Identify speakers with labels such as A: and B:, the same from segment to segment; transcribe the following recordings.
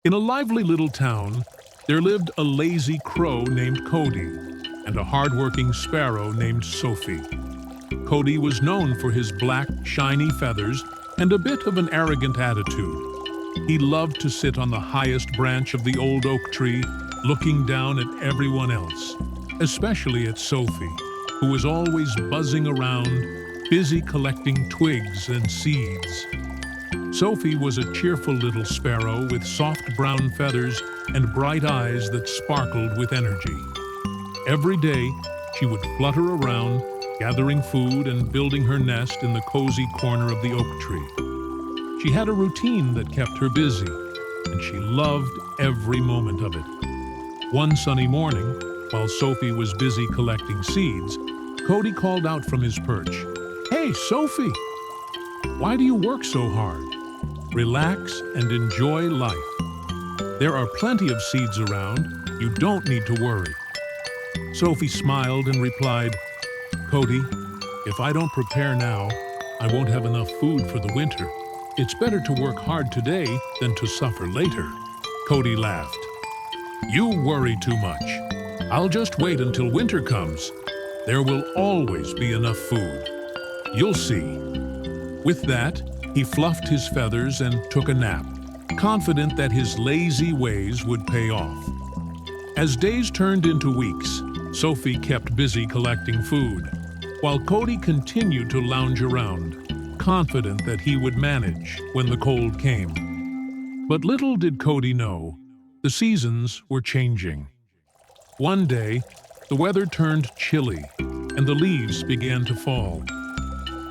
A: In a lively little town, there lived a lazy crow named Cody and a hardworking sparrow named Sophie. Cody was known for his black, shiny feathers and a bit of an arrogant attitude. He loved to sit on the highest branch of the old oak tree, looking down at everyone else, especially at Sophie, who was always buzzing around, busy collecting twigs and seeds. Sophie was a cheerful little sparrow with soft brown feathers and bright eyes that sparkled with energy. Every day, she would flutter around, gathering food and building her nest in the cozy corner of the oak tree. She had a routine that kept her busy, and she loved every moment of it. One sunny morning, while Sophie was busy collecting seeds, Cody called out from his perch, "Hey, Sophie! Why do you work so hard? Relax and enjoy life. There are plenty of seeds around. You don't need to worry." Sophie smiled and replied, "Cody, if I don't prepare now, I won't have enough food for the winter. It's better to work hard today than to suffer later." Cody laughed. "You worry too much. I'll just wait until winter comes. There will always be enough food. You'll see." With that, he fluffed his feathers and took a nap, confident that his lazy ways would pay off. As days turned into weeks, Sophie kept busy collecting food, while Cody continued to lounge around, confident that he would manage when the cold came. But little did Cody know, the seasons were changing. One day, the weather turned chilly, and the leaves began to fall.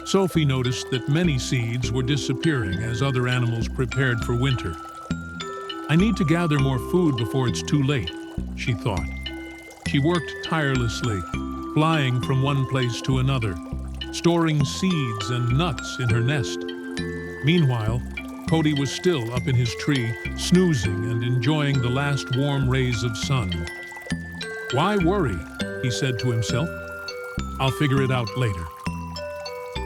A: Sophie noticed that many seeds were disappearing as other animals prepared for winter. "I need to gather more food before it's too late," she thought. She worked tirelessly, flying from one place to another, storing seeds and nuts in her nest. Meanwhile, Cody was still up in his tree, snoozing and enjoying the last warm rays of sun. "Why worry?" he said to himself. "I'll figure it out later."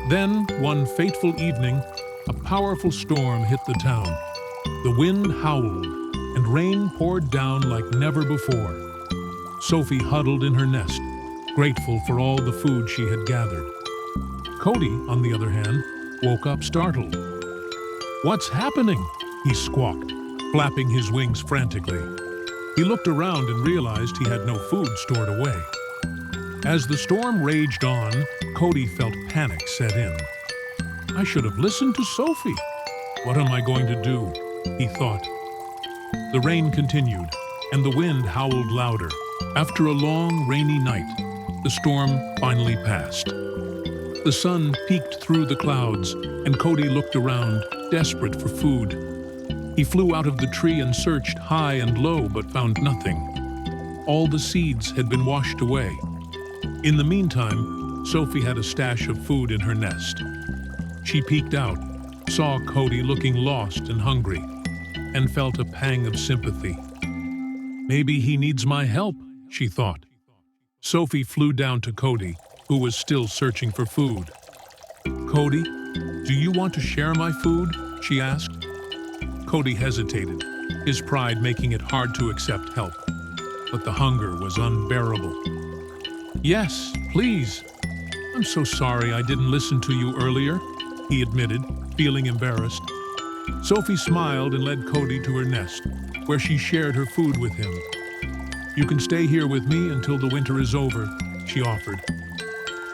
A: Then, one fateful evening, a powerful storm hit the town. The wind howled, and rain poured down like never before. Sophie huddled in her nest, grateful for all the food she had gathered. Cody, on the other hand, woke up startled. "What's happening?" he squawked, flapping his wings frantically. He looked around and realized he had no food stored away. As the storm raged on, Cody felt panic set in. "I should have listened to Sophie. What am I going to do?" he thought. The rain continued, and the wind howled louder. After a long, rainy night, the storm finally passed. The sun peeked through the clouds, and Cody looked around, desperate for food. He flew out of the tree and searched high and low, but found nothing. All the seeds had been washed away. In the meantime, Sophie had a stash of food in her nest. She peeked out, saw Cody looking lost and hungry, and felt a pang of sympathy. "Maybe he needs my help," she thought. Sophie flew down to Cody, who was still searching for food. "Cody, do you want to share my food?" she asked. Cody hesitated, his pride making it hard to accept help. But the hunger was unbearable. "Yes, please. I'm so sorry I didn't listen to you earlier," he admitted, feeling embarrassed. Sophie smiled and led Cody to her nest, where she shared her food with him. "You can stay here with me until the winter is over," she offered.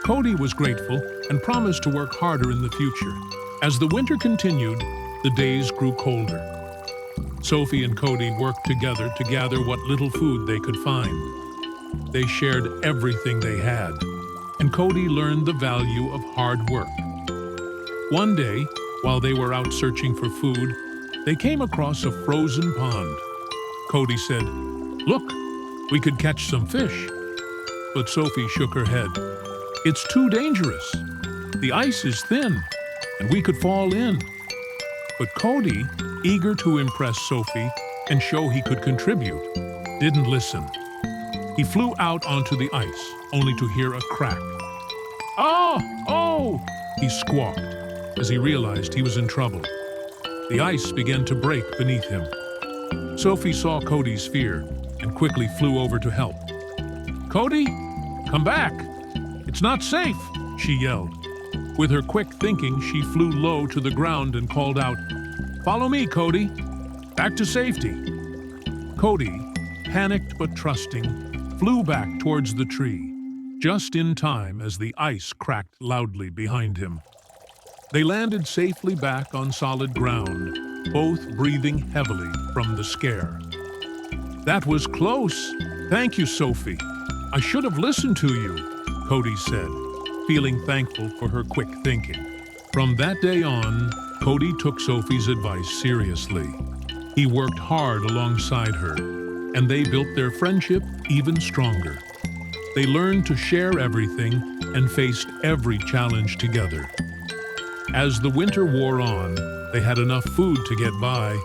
A: Cody was grateful and promised to work harder in the future. As the winter continued, the days grew colder. Sophie and Cody worked together to gather what little food they could find. They shared everything they had, and Cody learned the value of hard work. One day, while they were out searching for food, they came across a frozen pond. Cody said, "Look, we could catch some fish." But Sophie shook her head. "It's too dangerous. The ice is thin, and we could fall in." But Cody, eager to impress Sophie and show he could contribute, didn't listen. He flew out onto the ice, only to hear a crack. "Oh! Oh!" he squawked as he realized he was in trouble. The ice began to break beneath him. Sophie saw Cody's fear and quickly flew over to help. "Cody, come back! It's not safe!" she yelled. With her quick thinking, she flew low to the ground and called out, "Follow me, Cody! Back to safety!" Cody, panicked but trusting, flew back towards the tree, just in time as the ice cracked loudly behind him. They landed safely back on solid ground, both breathing heavily from the scare. "That was close. Thank you, Sophie. I should have listened to you," Cody said, feeling thankful for her quick thinking. From that day on, Cody took Sophie's advice seriously. He worked hard alongside her, and they built their friendship even stronger. They learned to share everything and faced every challenge together. As the winter wore on, they had enough food to get by,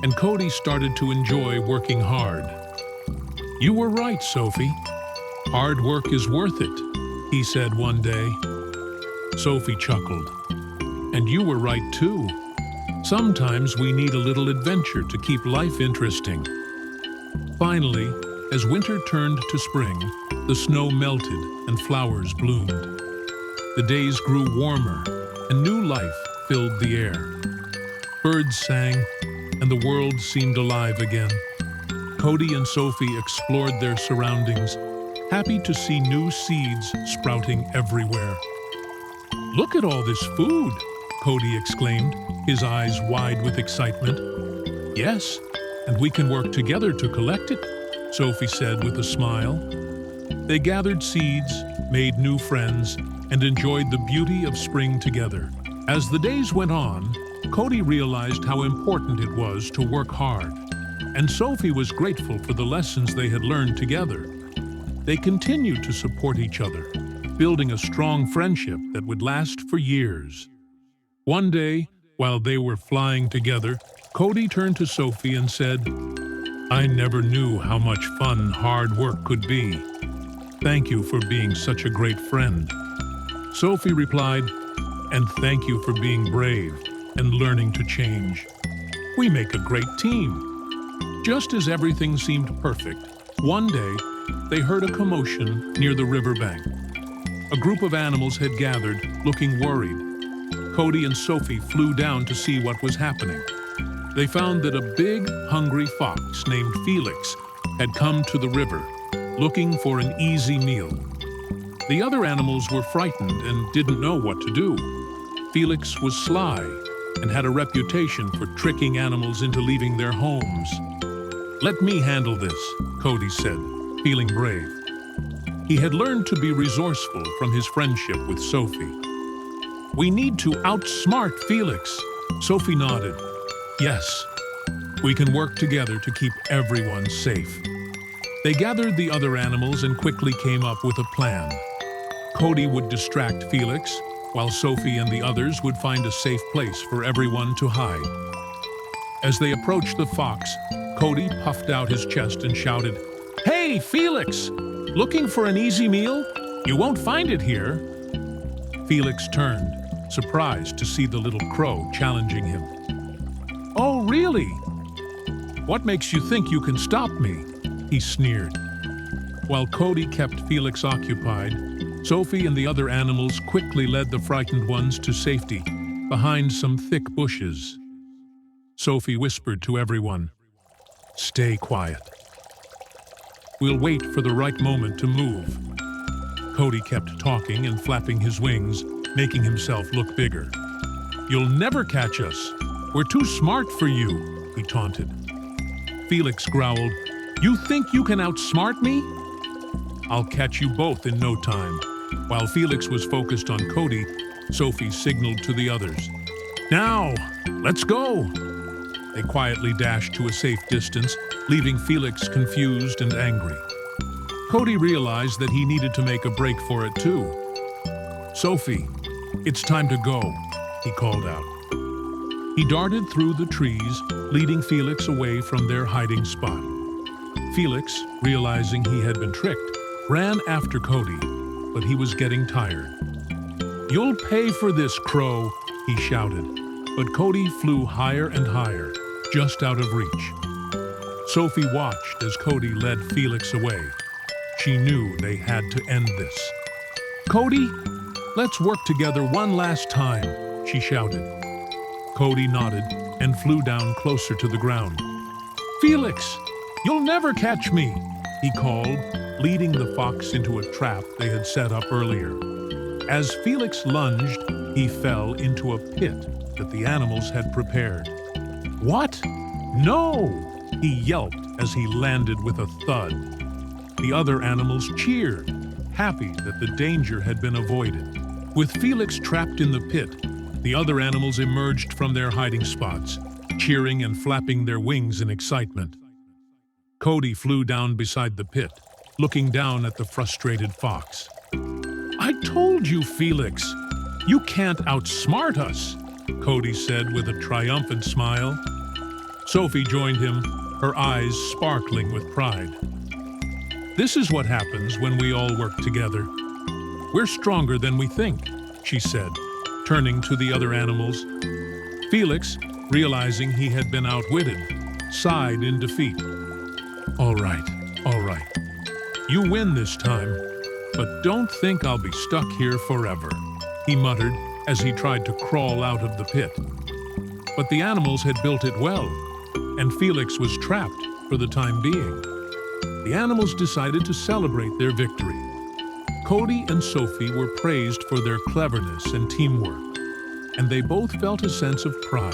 A: and Cody started to enjoy working hard. "You were right, Sophie. Hard work is worth it," he said one day. Sophie chuckled. "And you were right too. Sometimes we need a little adventure to keep life interesting." Finally, as winter turned to spring, the snow melted and flowers bloomed. The days grew warmer, and new life filled the air. Birds sang, and the world seemed alive again. Cody and Sophie explored their surroundings, happy to see new seeds sprouting everywhere. "Look at all this food!" Cody exclaimed, his eyes wide with excitement. "Yes, and we can work together to collect it," Sophie said with a smile. They gathered seeds, made new friends, and enjoyed the beauty of spring together. As the days went on, Cody realized how important it was to work hard, and Sophie was grateful for the lessons they had learned together. They continued to support each other, building a strong friendship that would last for years. One day, while they were flying together, Cody turned to Sophie and said, "I never knew how much fun hard work could be. Thank you for being such a great friend." Sophie replied, "And thank you for being brave and learning to change. We make a great team." Just as everything seemed perfect, one day they heard a commotion near the riverbank. A group of animals had gathered, looking worried. Cody and Sophie flew down to see what was happening. They found that a big, hungry fox named Felix had come to the river, looking for an easy meal. The other animals were frightened and didn't know what to do. Felix was sly and had a reputation for tricking animals into leaving their homes. "Let me handle this," Cody said, feeling brave. He had learned to be resourceful from his friendship with Sophie. "We need to outsmart Felix." Sophie nodded. "Yes, we can work together to keep everyone safe." They gathered the other animals and quickly came up with a plan. Cody would distract Felix, while Sophie and the others would find a safe place for everyone to hide. As they approached the fox, Cody puffed out his chest and shouted, "Hey, Felix! Looking for an easy meal? You won't find it here." Felix turned, surprised to see the little crow challenging him. "Oh, really? What makes you think you can stop me?" he sneered. While Cody kept Felix occupied, Sophie and the other animals quickly led the frightened ones to safety, behind some thick bushes. Sophie whispered to everyone, "Stay quiet. We'll wait for the right moment to move." Cody kept talking and flapping his wings, making himself look bigger. "You'll never catch us. We're too smart for you," he taunted. Felix growled, "You think you can outsmart me? I'll catch you both in no time." While Felix was focused on Cody, Sophie signaled to the others, "Now, let's go!" They quietly dashed to a safe distance, leaving Felix confused and angry. Cody realized that he needed to make a break for it too. "Sophie, it's time to go," he called out. He darted through the trees, leading Felix away from their hiding spot. Felix, realizing he had been tricked, ran after Cody, but he was getting tired. "You'll pay for this, Crow," he shouted, but Cody flew higher and higher, just out of reach. Sophie watched as Cody led Felix away. She knew they had to end this. "Cody, let's work together one last time," she shouted. Cody nodded and flew down closer to the ground. "Felix, you'll never catch me," he called, leading the fox into a trap they had set up earlier. As Felix lunged, he fell into a pit that the animals had prepared. "What? No!" he yelped as he landed with a thud. The other animals cheered, happy that the danger had been avoided. With Felix trapped in the pit, the other animals emerged from their hiding spots, cheering and flapping their wings in excitement. Cody flew down beside the pit, looking down at the frustrated fox. "I told you, Felix, you can't outsmart us," Cody said with a triumphant smile. Sophie joined him, her eyes sparkling with pride. "This is what happens when we all work together. We're stronger than we think," she said, turning to the other animals. Felix, realizing he had been outwitted, sighed in defeat. All right. You win this time, but don't think I'll be stuck here forever," he muttered as he tried to crawl out of the pit. But the animals had built it well, and Felix was trapped for the time being. The animals decided to celebrate their victory. Cody and Sophie were praised for their cleverness and teamwork, and they both felt a sense of pride.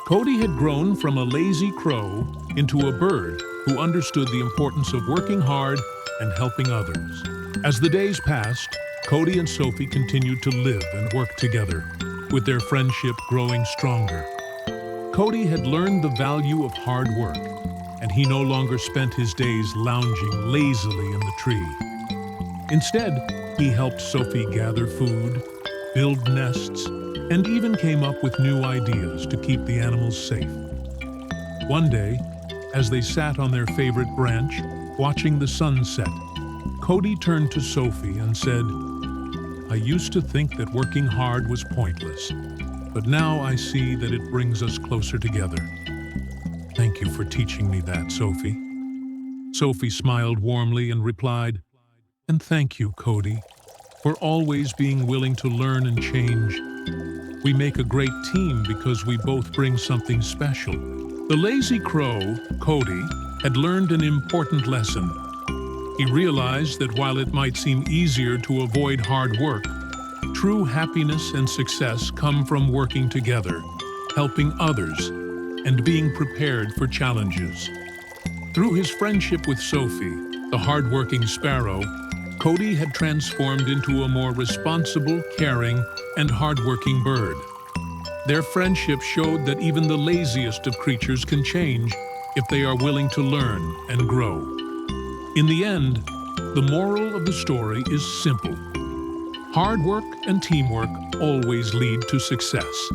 A: Cody had grown from a lazy crow into a bird who understood the importance of working hard and helping others. As the days passed, Cody and Sophie continued to live and work together, with their friendship growing stronger. Cody had learned the value of hard work, and he no longer spent his days lounging lazily in the tree. Instead, he helped Sophie gather food, build nests, and even came up with new ideas to keep the animals safe. One day, as they sat on their favorite branch, watching the sunset, Cody turned to Sophie and said, "I used to think that working hard was pointless, but now I see that it brings us closer together. Thank you for teaching me that, Sophie." Sophie smiled warmly and replied, "And thank you, Cody, for always being willing to learn and change. We make a great team because we both bring something special." The lazy crow, Cody, had learned an important lesson. He realized that while it might seem easier to avoid hard work, true happiness and success come from working together, helping others, and being prepared for challenges. Through his friendship with Sophie, the hardworking sparrow, Cody had transformed into a more responsible, caring, and hardworking bird. Their friendship showed that even the laziest of creatures can change if they are willing to learn and grow. In the end, the moral of the story is simple. Hard work and teamwork always lead to success.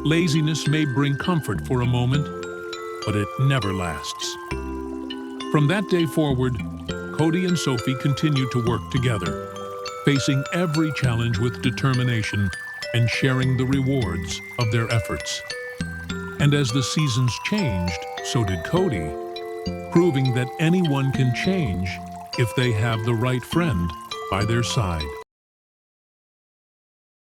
A: Laziness may bring comfort for a moment, but it never lasts. From that day forward, Cody and Sophie continued to work together, facing every challenge with determination and sharing the rewards of their efforts. And as the seasons changed, so did Cody, proving that anyone can change if they have the right friend by their side.